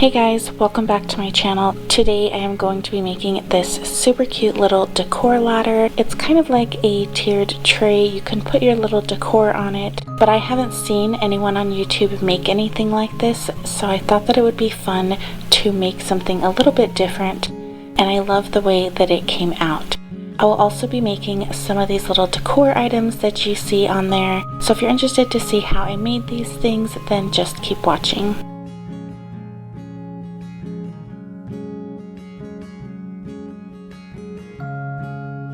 Hey guys, welcome back to my channel. Today I am going to be making this super cute little decor ladder. It's kind of like a tiered tray. You can put your little decor on it, but I haven't seen anyone on YouTube make anything like this, so I thought that it would be fun to make something a little bit different, and I love the way that it came out. I will also be making some of these little decor items that you see on there, so if you're interested to see how I made these things, then just keep watching.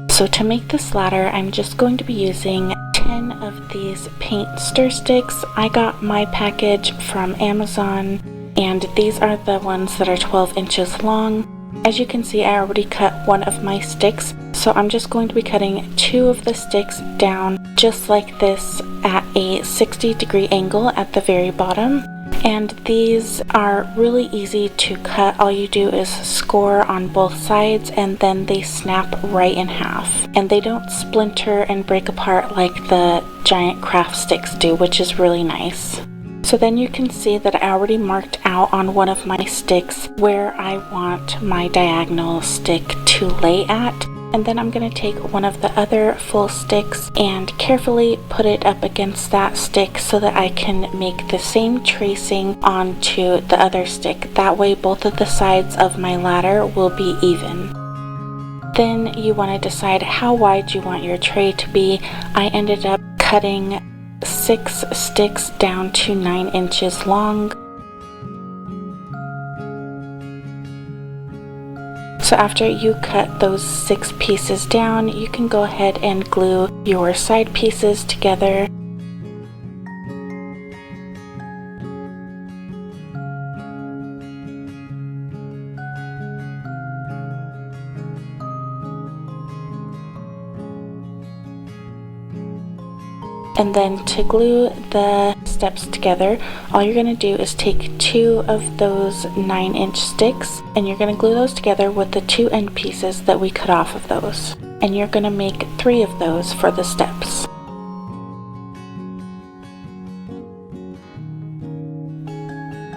So to make this ladder, I'm just going to be using 10 of these paint stir sticks. I got my package from Amazon, and these are the ones that are 12 inches long. As you can see, I already cut one of my sticks, so I'm just going to be cutting 2 of the sticks down just like this at a 60-degree angle at the very bottom. And these are really easy to cut. All you do is score on both sides and then they snap right in half. And they don't splinter and break apart like the giant craft sticks do, which is really nice. So then you can see that I already marked out on one of my sticks where I want my diagonal stick to lay at. And then I'm going to take one of the other full sticks and carefully put it up against that stick so that I can make the same tracing onto the other stick. That way both of the sides of my ladder will be even. Then you want to decide how wide you want your tray to be. I ended up cutting 6 sticks down to 9 inches long. So after you cut those 6 pieces down, you can go ahead and glue your side pieces together. And then to glue the steps together, all you're going to do is take 2 of those 9-inch sticks and you're going to glue those together with the 2 end pieces that we cut off of those. And you're going to make 3 of those for the steps.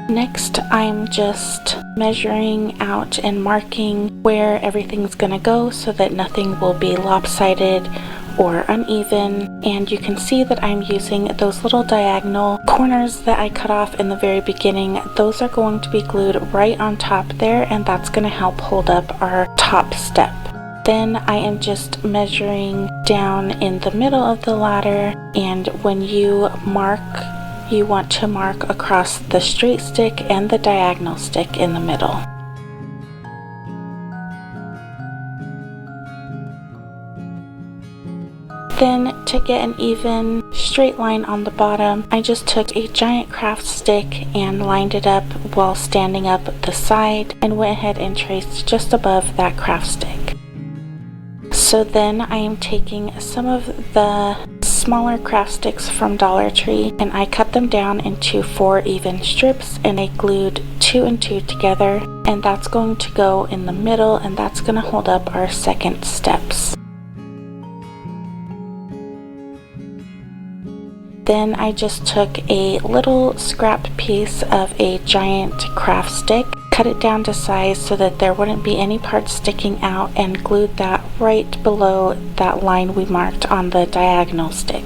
Next, I'm just measuring out and marking where everything's going to go so that nothing will be lopsided or uneven, and you can see that I'm using those little diagonal corners that I cut off in the very beginning. Those are going to be glued right on top there, and that's going to help hold up our top step. Then I am just measuring down in the middle of the ladder, and when you mark, you want to mark across the straight stick and the diagonal stick in the middle. Then to get an even straight line on the bottom, I just took a giant craft stick and lined it up while standing up the side and went ahead and traced just above that craft stick. So then I am taking some of the smaller craft sticks from Dollar Tree and I cut them down into 4 even strips and I glued 2 and 2 together, and that's going to go in the middle and that's going to hold up our second steps. Then I just took a little scrap piece of a giant craft stick, cut it down to size so that there wouldn't be any parts sticking out, and glued that right below that line we marked on the diagonal stick.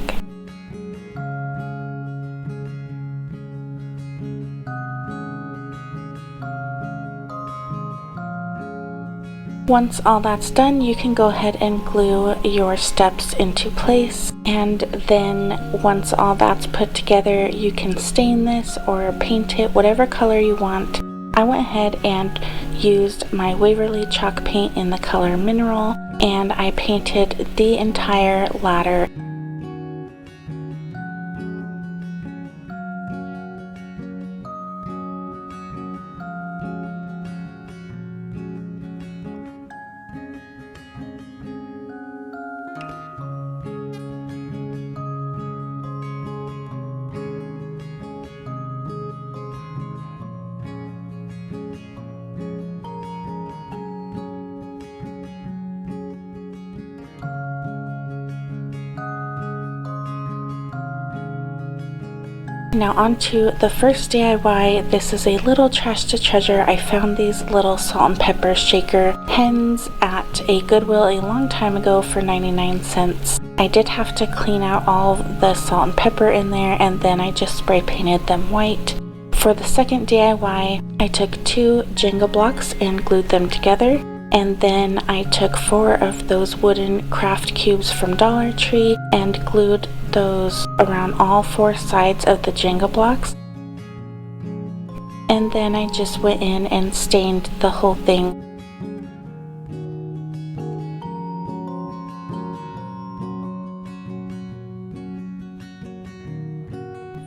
Once all that's done, you can go ahead and glue your steps into place, and then once all that's put together, you can stain this or paint it whatever color you want. I went ahead and used my Waverly chalk paint in the color Mineral, and I painted the entire ladder. Now on to the first DIY. This is a little trash to treasure. I found these little salt and pepper shaker hens at a Goodwill a long time ago for 99 cents. I did have to clean out all the salt and pepper in there, and then I just spray painted them white. For the second DIY, I took 2 Jenga blocks and glued them together. And then I took 4 of those wooden craft cubes from Dollar Tree and glued those around all 4 sides of the Jenga blocks. And then I just went in and stained the whole thing.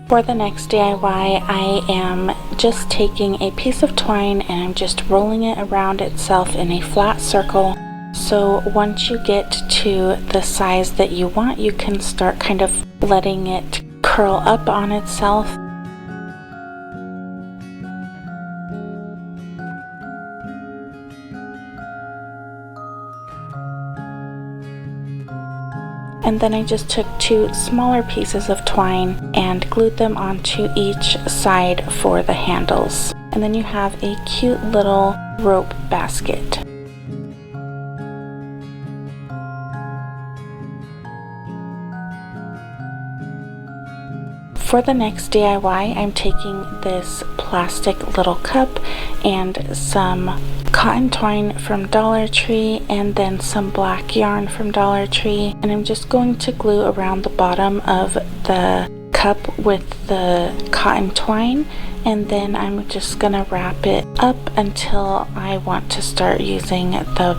For the next DIY, I am just taking a piece of twine and I'm just rolling it around itself in a flat circle. So once you get to the size that you want, you can start kind of letting it curl up on itself. And then I just took 2 smaller pieces of twine and glued them onto each side for the handles. And then you have a cute little rope basket. For the next DIY, I'm taking this plastic little cup and some cotton twine from Dollar Tree and then some black yarn from Dollar Tree, and I'm just going to glue around the bottom of the cup with the cotton twine, and then I'm just gonna wrap it up until I want to start using the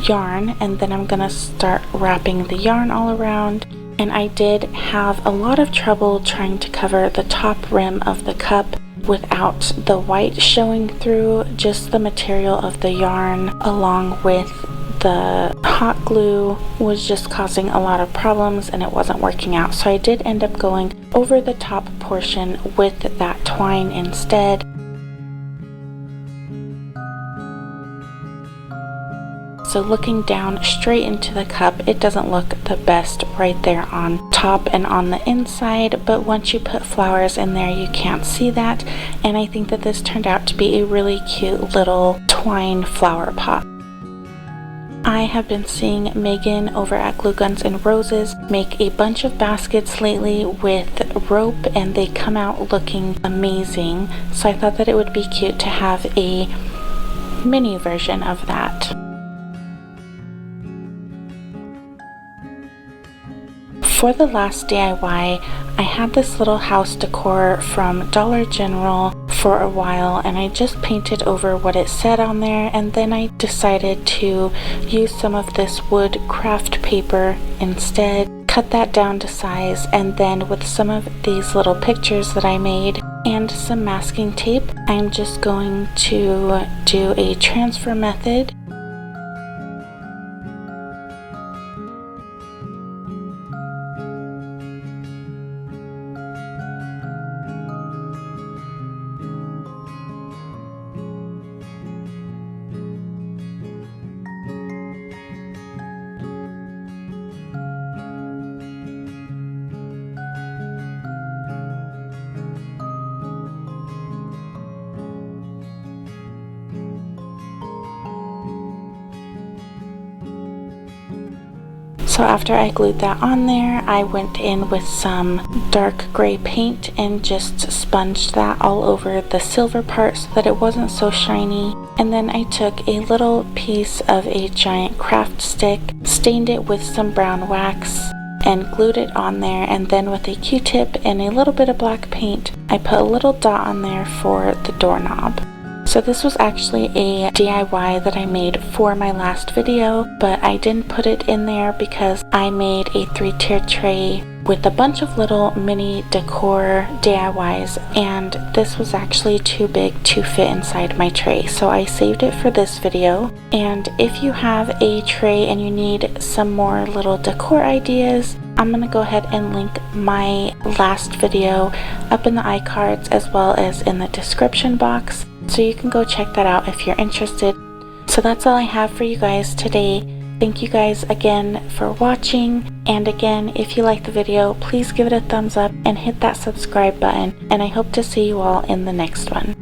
yarn, and then I'm gonna start wrapping the yarn all around. And I did have a lot of trouble trying to cover the top rim of the cup without the white showing through. Just the material of the yarn along with the hot glue was just causing a lot of problems and it wasn't working out. So I did end up going over the top portion with that twine instead. So looking down straight into the cup, it doesn't look the best right there on top and on the inside, but once you put flowers in there, you can't see that. And I think that this turned out to be a really cute little twine flower pot. I have been seeing Megan over at Glue Guns and Roses make a bunch of baskets lately with rope, and they come out looking amazing. So I thought that it would be cute to have a mini version of that. For the last DIY, I had this little house decor from Dollar General for a while, and I just painted over what it said on there, and then I decided to use some of this wood craft paper instead, cut that down to size, and then with some of these little pictures that I made and some masking tape, I'm just going to do a transfer method. So after I glued that on there, I went in with some dark gray paint and just sponged that all over the silver part so that it wasn't so shiny. And then I took a little piece of a giant craft stick, stained it with some brown wax, and glued it on there, and then with a Q-tip and a little bit of black paint, I put a little dot on there for the doorknob. So this was actually a DIY that I made for my last video, but I didn't put it in there because I made a 3-tier tray with a bunch of little mini decor DIYs, and this was actually too big to fit inside my tray, so I saved it for this video. And if you have a tray and you need some more little decor ideas, I'm gonna go ahead and link my last video up in the iCards as well as in the description box, so you can go check that out if you're interested. So that's all I have for you guys today. Thank you guys again for watching, and again, if you like the video, please give it a thumbs up and hit that subscribe button, and I hope to see you all in the next one.